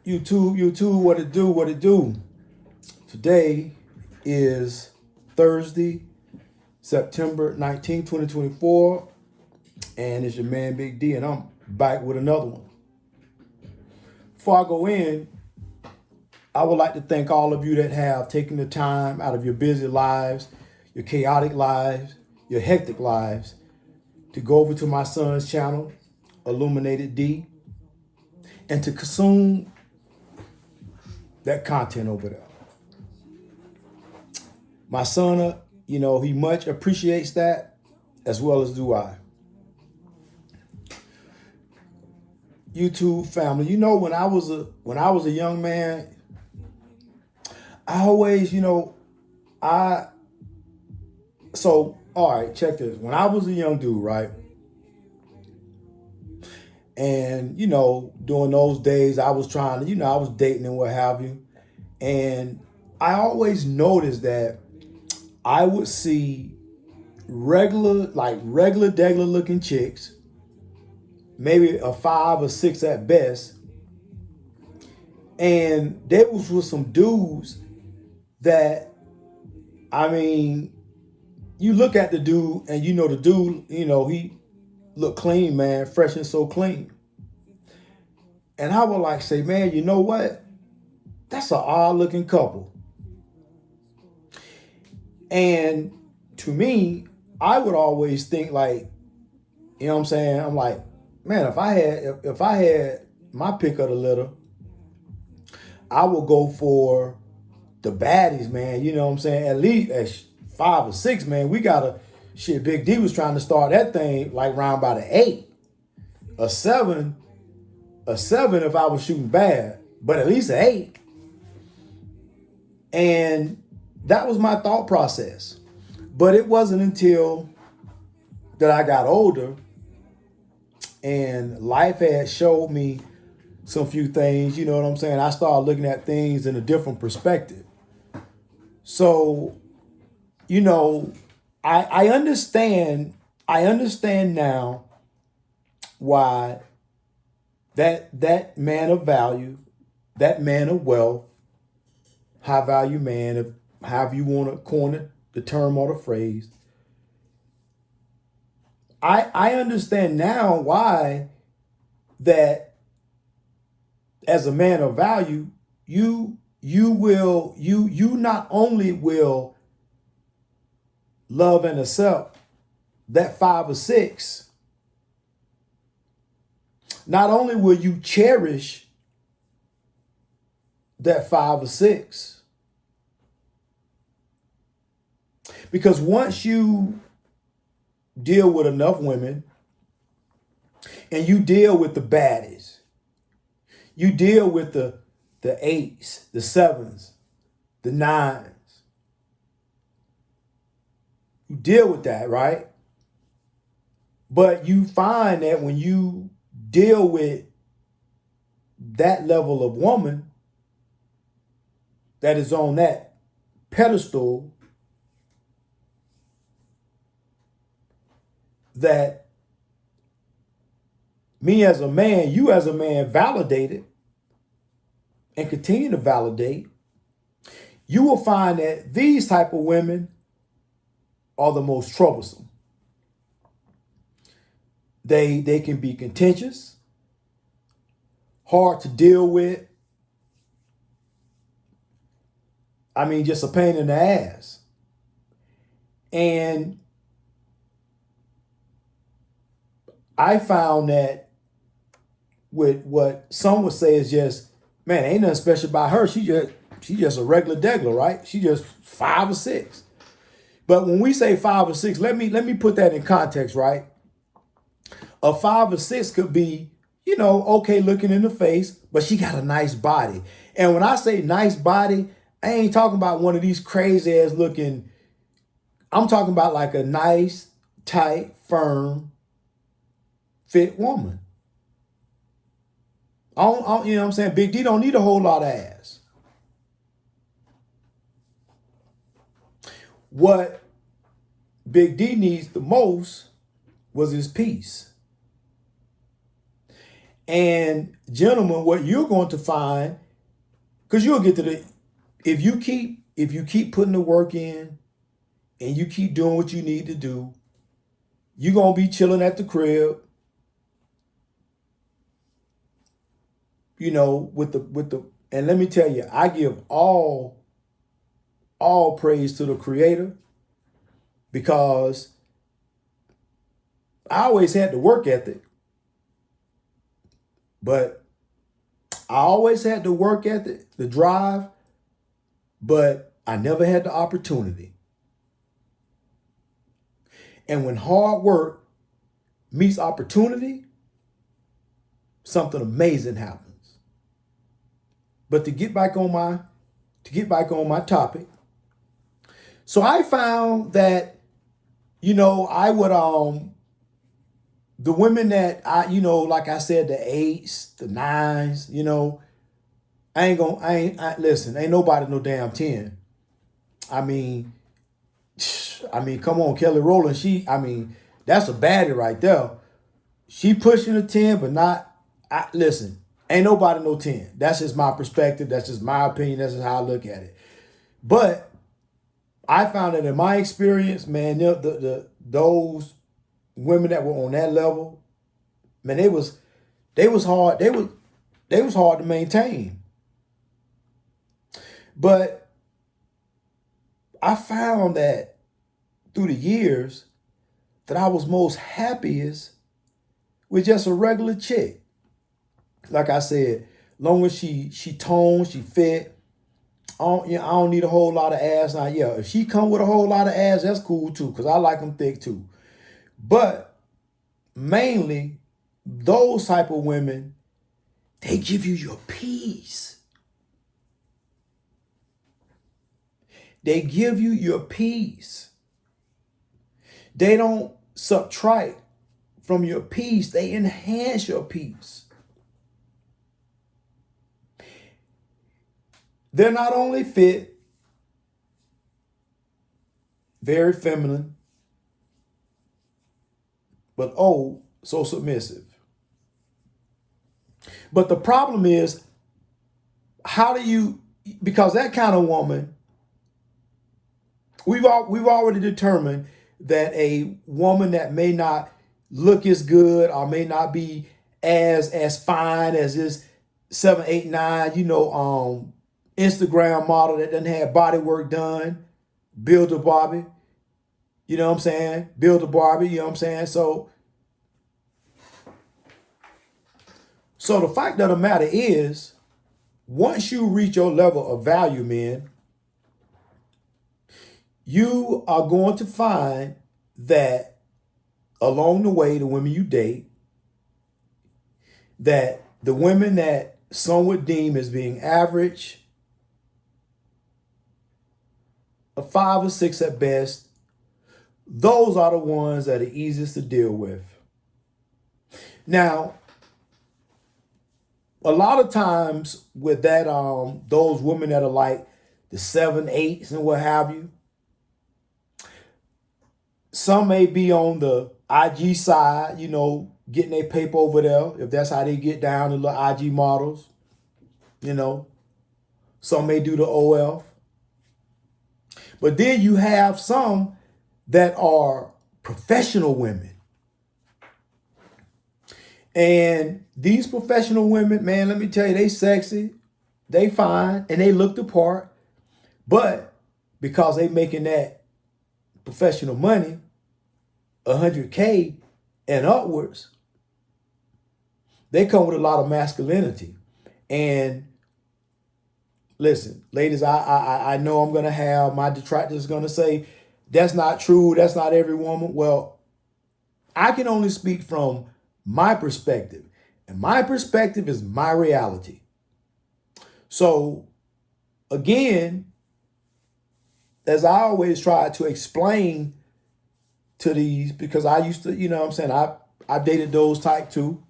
YouTube, what it do? Today is Thursday, September 19th, 2024, and it's your man Big D, and I'm back with another one. Before I go in, I would like to thank all of you that have taken the time out of your busy lives, your chaotic lives, your hectic lives, to go over to my son's channel, Illuminated D, and to consume that content over there. My son, he much appreciates that, as well as do I. YouTube family, when I was a young man, I always, all right, check this. When I was a young dude, right? And, during those days, I was trying to, I was dating and what have you. And I always noticed that I would see regular degular looking chicks, maybe a 5 or 6 at best. And there was with some dudes that, you look at the dude and the dude, he looked clean, man, fresh and so clean. And I would say, man, you know what? That's an odd looking couple. And to me, I would always think I'm like, man, if I had my pick of the litter, I would go for the baddies, man. At least at 5 or 6, man. We got Big D was trying to start that thing round by the 8. A 7 if I was shooting bad, but at least an 8. And that was my thought process. But it wasn't until that I got older and life had showed me some few things, I started looking at things in a different perspective. So, I understand now why that man of value, that man of wealth, high value man, if however you want to coin the term or the phrase. I understand now why that as a man of value, you not only will love and accept that 5 or 6, not only will you cherish that 5 or 6, because once you deal with enough women and you deal with the baddies, you deal with the 8s, the 7s, the 9s, you deal with that, right? But you find that when you deal with that level of woman that is on that pedestal, that me as a man, you as a man validated and continue to validate, you will find that these type of women are the most troublesome. They can be contentious, hard to deal with. Just a pain in the ass. And I found that with what some would say is just, man, ain't nothing special about her. She just a regular degular, right? She just 5 or 6. But when we say 5 or 6, let me put that in context, right? A 5 or 6 could be, okay looking in the face, but she got a nice body. And when I say nice body, I ain't talking about one of these crazy ass looking. I'm talking about like a nice, tight, firm, fit woman. Big D don't need a whole lot of ass. What Big D needs the most was his peace. And gentlemen, what you're going to find, because you'll get to the, if you keep putting the work in and you keep doing what you need to do, you're gonna be chilling at the crib, with the and let me tell you, I give all praise to the creator, because I always had the work ethic, but I always had the work ethic, the drive, but I never had the opportunity. And when hard work meets opportunity, something amazing happens. But to get back on my topic, so I found that, I would the women that like I said, the 8s, the 9s, listen, ain't nobody no damn 10. I mean, come on, Kelly Rowland, that's a baddie right there. She pushing a 10, but not, listen, ain't nobody no 10. That's just my perspective. That's just my opinion. That's just how I look at it. But I found that in my experience, man, those women that were on that level, man, they was hard. They was hard to maintain. But I found that through the years that I was most happiest with just a regular chick. Like I said, long as she toned, she fit. I don't need a whole lot of ass. Now, yeah, if she come with a whole lot of ass, that's cool too, because I like them thick too. But mainly, those type of women, they give you your peace. They give you your peace. They don't subtract from your peace. They enhance your peace. They're not only fit, very feminine, but oh, so submissive. But the problem is, because that kind of woman, we've already determined that a woman that may not look as good or may not be as fine as this 7, 8, 9, Instagram model that doesn't have body work done, build a Barbie, you know what I'm saying? Build a Barbie, you know what I'm saying? So the fact of the matter is, once you reach your level of value, men, you are going to find that along the way, the women you date, that the women that some would deem as being average, a 5 or 6 at best, those are the ones that are easiest to deal with. Now, a lot of times with that, those women that are like the 7, 8s and what have you, some may be on the IG side, getting their paper over there, if that's how they get down, the little IG models, Some may do the OF. But then you have some that are professional women. And these professional women, man, let me tell you, they sexy, they fine, and they look the part. But because they making that professional money, 100K and upwards, they come with a lot of masculinity. And listen, ladies, I know I'm gonna have my detractors gonna say that's not true. That's not every woman. Well, I can only speak from my perspective, and my perspective is my reality. So, again, as I always try to explain to these, because I used to, I dated those type too.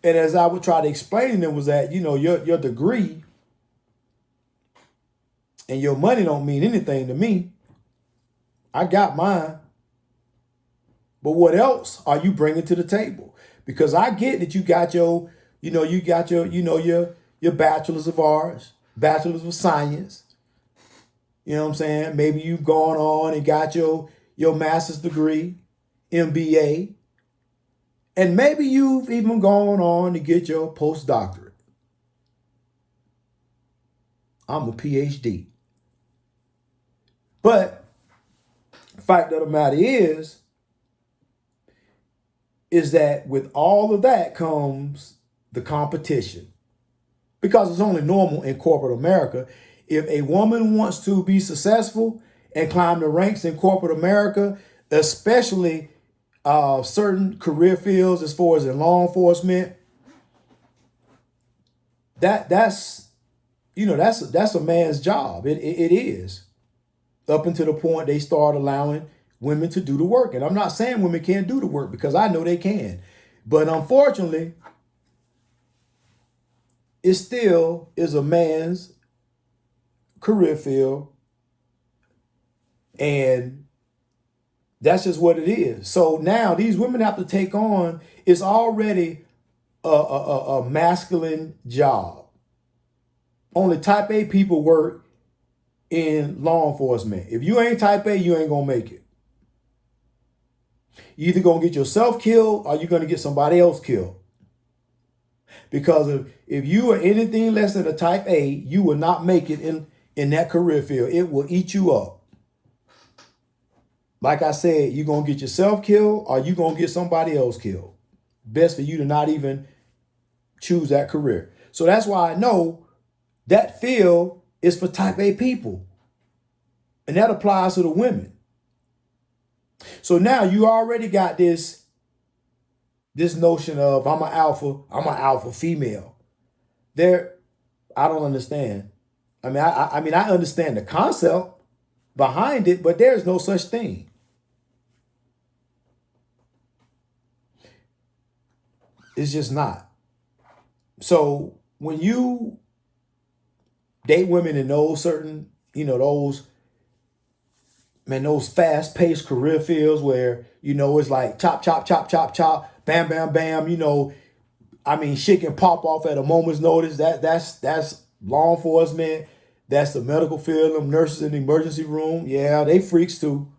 And as I would try to explain to them was that, your degree and your money don't mean anything to me. I got mine. But what else are you bringing to the table? Because I get that you got your, you got your bachelor's of arts, bachelor's of science. You know what I'm saying? Maybe you've gone on and got your master's degree, MBA, and maybe you've even gone on to get your postdoctorate. I'm a PhD. But the fact of the matter is that with all of that comes the competition. Because it's only normal in corporate America. If a woman wants to be successful and climb the ranks in corporate America, especially certain career fields as far as in law enforcement, that's that's a man's job. It is. Up until the point they start allowing women to do the work. And I'm not saying women can't do the work, because I know they can. But unfortunately, it still is a man's career field, and that's just what it is. So now these women have to take on, it's already a masculine job. Only type A people work in law enforcement. If you ain't type A, you ain't gonna make it. You either gonna get yourself killed or you're gonna get somebody else killed. Because if you are anything less than a type A, you will not make it in that career field. It will eat you up. Like I said, you're going to get yourself killed or you're going to get somebody else killed. Best for you to not even choose that career. So that's why I know that field is for type A people. And that applies to the women. So now you already got this notion of I'm an alpha female. I don't understand. I mean, I understand the concept behind it, but there's no such thing. It's just not. So when you date women in those certain, those fast-paced career fields where, it's like chop, chop, chop, chop, chop, bam, bam, bam, shit can pop off at a moment's notice. That's law enforcement. That's the medical field, them nurses in the emergency room. Yeah, they freaks too.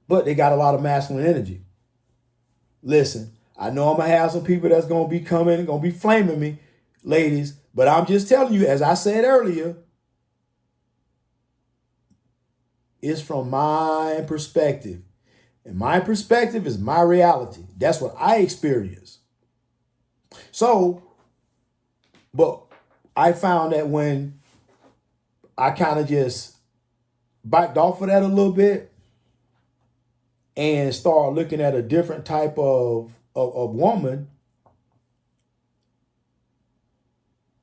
But they got a lot of masculine energy. Listen, I know I'm going to have some people that's going to be coming and going to be flaming me, ladies. But I'm just telling you, as I said earlier, it's from my perspective. And my perspective is my reality. That's what I experience. So, but I found that when I kind of just backed off of that a little bit and started looking at a different type of woman,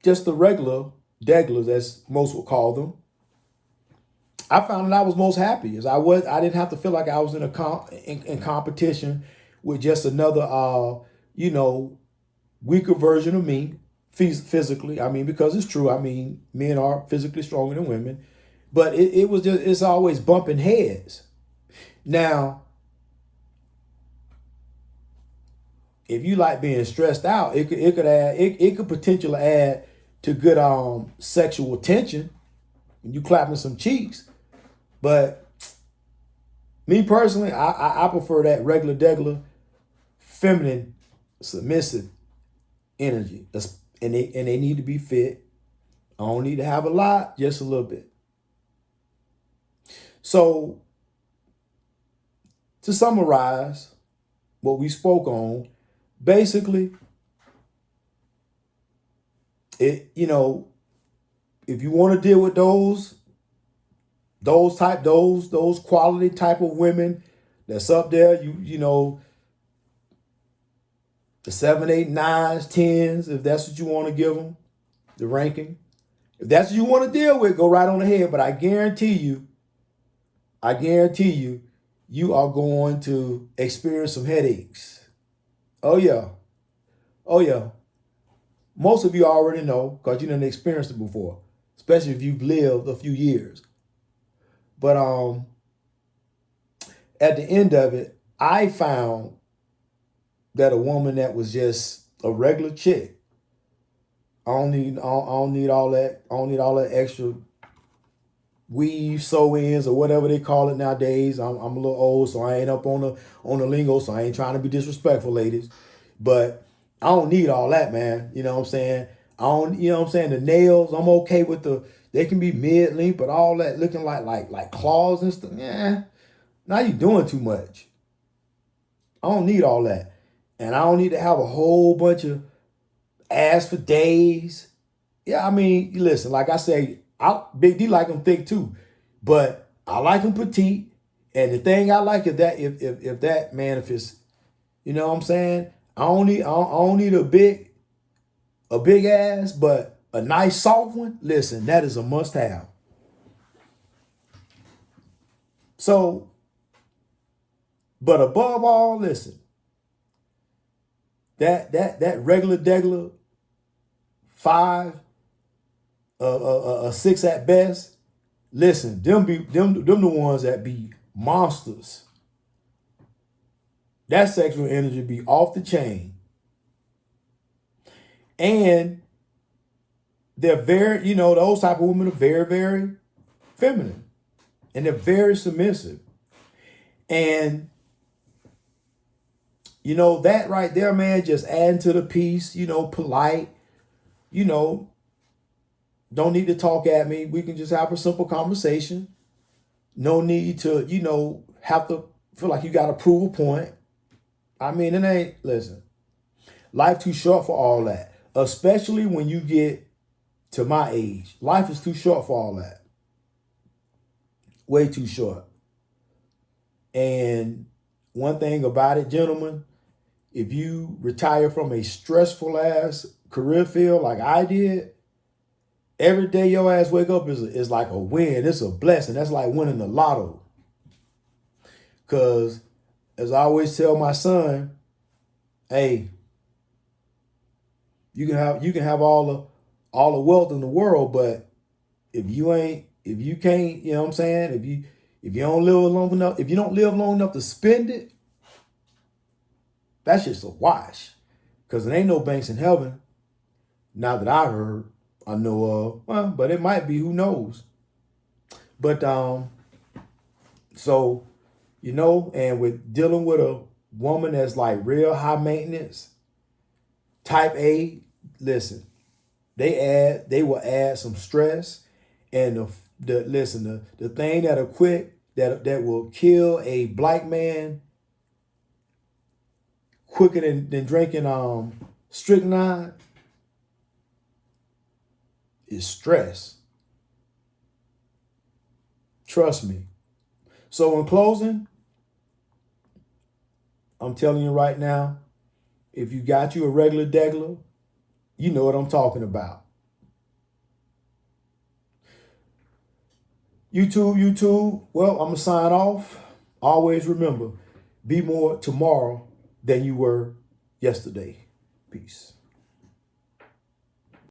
just the regular deglers, as most would call them, I found that I was most happy. As I didn't have to feel like I was in competition with just another, weaker version of me physically. Because it's true. Men are physically stronger than women, but it's always bumping heads. Now, if you like being stressed out, it could potentially add to good sexual tension when you clapping some cheeks. But me personally, I prefer that regular degular feminine submissive energy. And they need to be fit. I don't need to have a lot, just a little bit. So to summarize what we spoke on, basically, if you want to deal with those quality type of women that's up there, the 7, 8, 9s, 10s, if that's what you want to give them, the ranking. If that's what you want to deal with, go right on ahead. But I guarantee you, you are going to experience some headaches. Oh yeah. Most of you already know because you didn't experience it before, especially if you've lived a few years. But at the end of it, I found that a woman that was just a regular chick. I don't need all that. I don't need all that extra weave, sew-ins, or whatever they call it nowadays. I'm a little old, so I ain't up on the lingo, so I ain't trying to be disrespectful, ladies. But I don't need all that, man. You know what I'm saying? I don't, you know what I'm saying? The nails, I'm okay with they can be mid-length, but all that looking like claws and stuff. Yeah. Now you're doing too much. I don't need all that. And I don't need to have a whole bunch of ass for days. Yeah, I mean, listen, like I say, Big D like them thick too, but I like them petite. And the thing I like is that if that man, if it's, you know what I'm saying, I don't need a big ass, but a nice soft one. Listen, that is a must have. So, but above all, listen, that regular degular 5, a 6 at best. Listen, them the ones that be monsters. That sexual energy be off the chain. And they're very, those type of women are very, very feminine. And they're very submissive. And, that right there, man, just adding to the piece, polite, don't need to talk at me. We can just have a simple conversation. No need to, have to feel like you got to prove a point. I mean, listen, life too short for all that. Especially when you get to my age. Life is too short for all that. Way too short. And one thing about it, gentlemen, if you retire from a stressful ass career field like I did, every day your ass wake up is like a win. It's a blessing. That's like winning the lotto. Because as I always tell my son, hey, you can have all the wealth in the world, but if you can't, you know what I'm saying? If you don't live long enough, if you don't live long enough to spend it, that's just a wash. Because there ain't no banks in heaven. Not that I heard, I know of. Well, but it might be, who knows? But so, and with dealing with a woman that's like real high maintenance, type A, listen, they will add some stress, and the thing that'll that will kill a black man quicker than drinking strychnine is stress. Trust me. So in closing, I'm telling you right now, if you got you a regular degular, you know what I'm talking about. YouTube, well, I'm going to sign off. Always remember, be more tomorrow than you were yesterday. Peace.